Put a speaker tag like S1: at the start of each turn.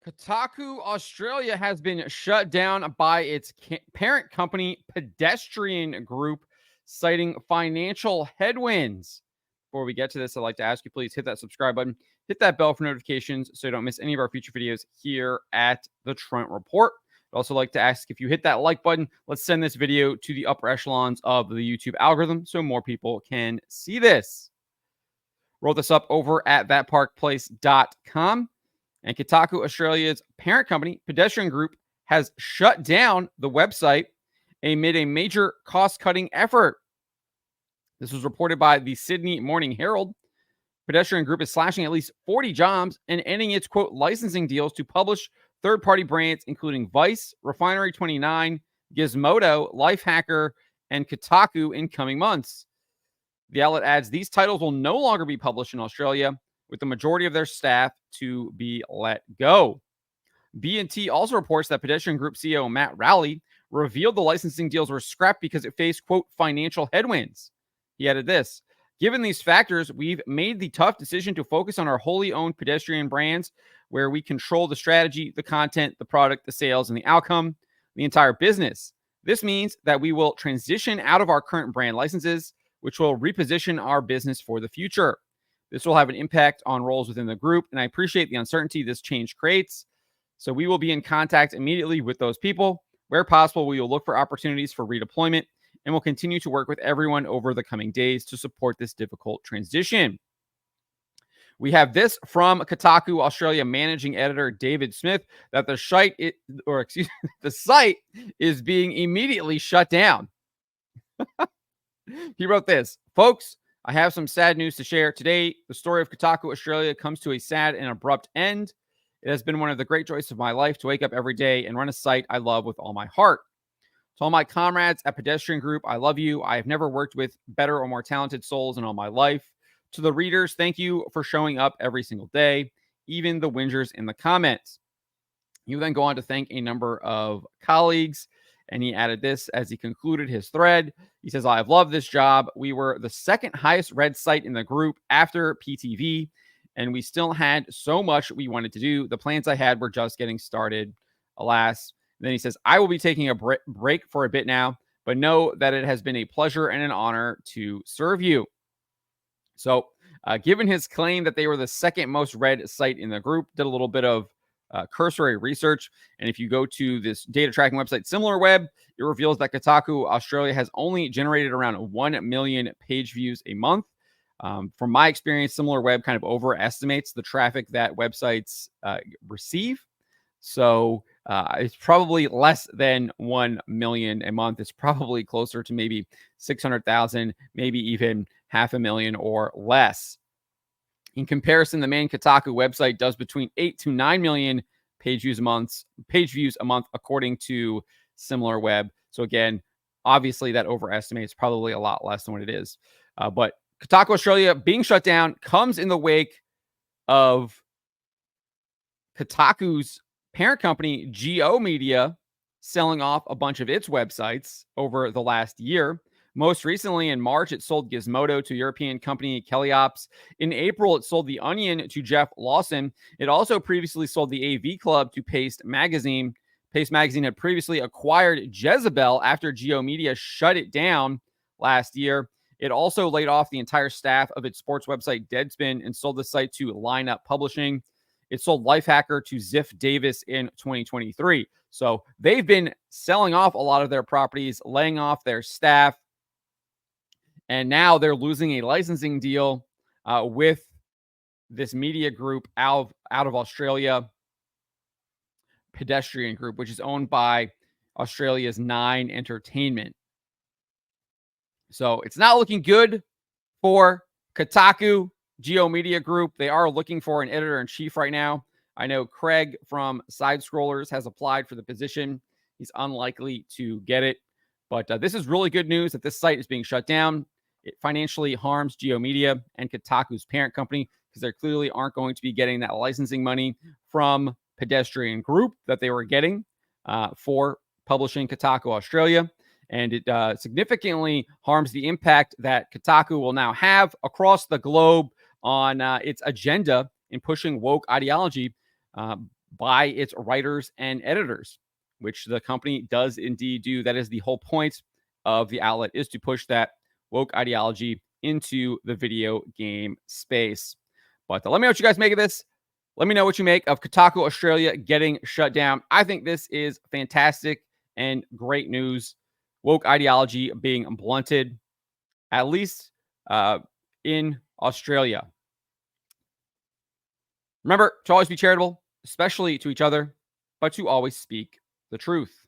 S1: Kotaku Australia has been shut down by its parent company, Pedestrian Group, citing financial headwinds. Before we get to this, I'd like to ask you, please hit that subscribe button, hit that bell for notifications so you don't miss any of our future videos here at the Trent Report. I'd also like to ask if you hit that like button, let's send this video to the upper echelons of the YouTube algorithm so more people can see this. Roll this up over at thatparkplace.com. And Kotaku Australia's parent company, Pedestrian Group, has shut down the website amid a major cost-cutting effort. This was reported by the Sydney Morning Herald. Pedestrian Group is slashing at least 40 jobs and ending its, quote, licensing deals to publish third-party brands, including Vice, Refinery29, Gizmodo, Lifehacker, and Kotaku in coming months. The outlet adds these titles will no longer be published in Australia, with the majority of their staff to be let go. B&T also reports that Pedestrian Group CEO Matt Rowley revealed the licensing deals were scrapped because it faced, quote, financial headwinds. He added this: given these factors, we've made the tough decision to focus on our wholly owned pedestrian brands, where we control the strategy, the content, the product, the sales, and the outcome, the entire business. This means that we will transition out of our current brand licenses, which will reposition our business for the future. This will have an impact on roles within the group, and I appreciate the uncertainty this change creates. So we will be in contact immediately with those people. Where possible, we will look for opportunities for redeployment, and we'll continue to work with everyone over the coming days to support this difficult transition. We have this from Kotaku Australia managing editor David Smith that the site is being immediately shut down. He wrote this: folks, I have some sad news to share. Today, the story of Kotaku Australia comes to a sad and abrupt end. It has been one of the great joys of my life to wake up every day and run a site I love with all my heart. To all my comrades at Pedestrian Group, I love you. I have never worked with better or more talented souls in all my life. To the readers, thank you for showing up every single day, even the whingers in the comments. You then go on to thank a number of colleagues, and he added this as he concluded his thread. He says, I have loved this job. We were the second highest read site in the group after PTV, and we still had so much we wanted to do. The plans I had were just getting started, alas. And then he says, I will be taking a break for a bit now, but know that it has been a pleasure and an honor to serve you. So given his claim that they were the second most read site in the group, did a little bit of cursory research. And if you go to this data tracking website, SimilarWeb, it reveals that Kotaku Australia has only generated around 1 million page views a month. From my experience, SimilarWeb kind of overestimates the traffic that websites receive. So it's probably less than 1 million a month. It's probably closer to maybe 600,000, maybe even 500,000 or less. In comparison, the main Kotaku website does between 8 to 9 million page views a month, according to SimilarWeb. So again, obviously that overestimates probably a lot less than what it is. But Kotaku Australia being shut down comes in the wake of Kotaku's parent company, Geo Media, selling off a bunch of its websites over the last year. Most recently, in March, it sold Gizmodo to European company Keliops. In April, it sold The Onion to Jeff Lawson. It also previously sold the AV Club to Paste Magazine. Paste Magazine had previously acquired Jezebel after Geo Media shut it down last year. It also laid off the entire staff of its sports website Deadspin and sold the site to Lineup Publishing. It sold Lifehacker to Ziff Davis in 2023. So they've been selling off a lot of their properties, laying off their staff, and now they're losing a licensing deal with this media group out of Australia, Pedestrian Group, which is owned by Australia's Nine Entertainment. So it's not looking good for Kotaku Geo Media Group. They are looking for an editor-in-chief right now. I know Craig from Side Scrollers has applied for the position. He's unlikely to get it. But this is really good news that this site is being shut down. It financially harms Geo Media and Kotaku's parent company because they clearly aren't going to be getting that licensing money from Pedestrian Group that they were getting for publishing Kotaku Australia. And it significantly harms the impact that Kotaku will now have across the globe on its agenda in pushing woke ideology by its writers and editors, which the company does indeed do. That is the whole point of the outlet, is to push that woke ideology into the video game space. But let me know what you guys make of this. Let me know what you make of Kotaku Australia getting shut down. I think this is fantastic and great news. Woke ideology being blunted, at least in Australia. Remember to always be charitable, especially to each other, but to always speak the truth.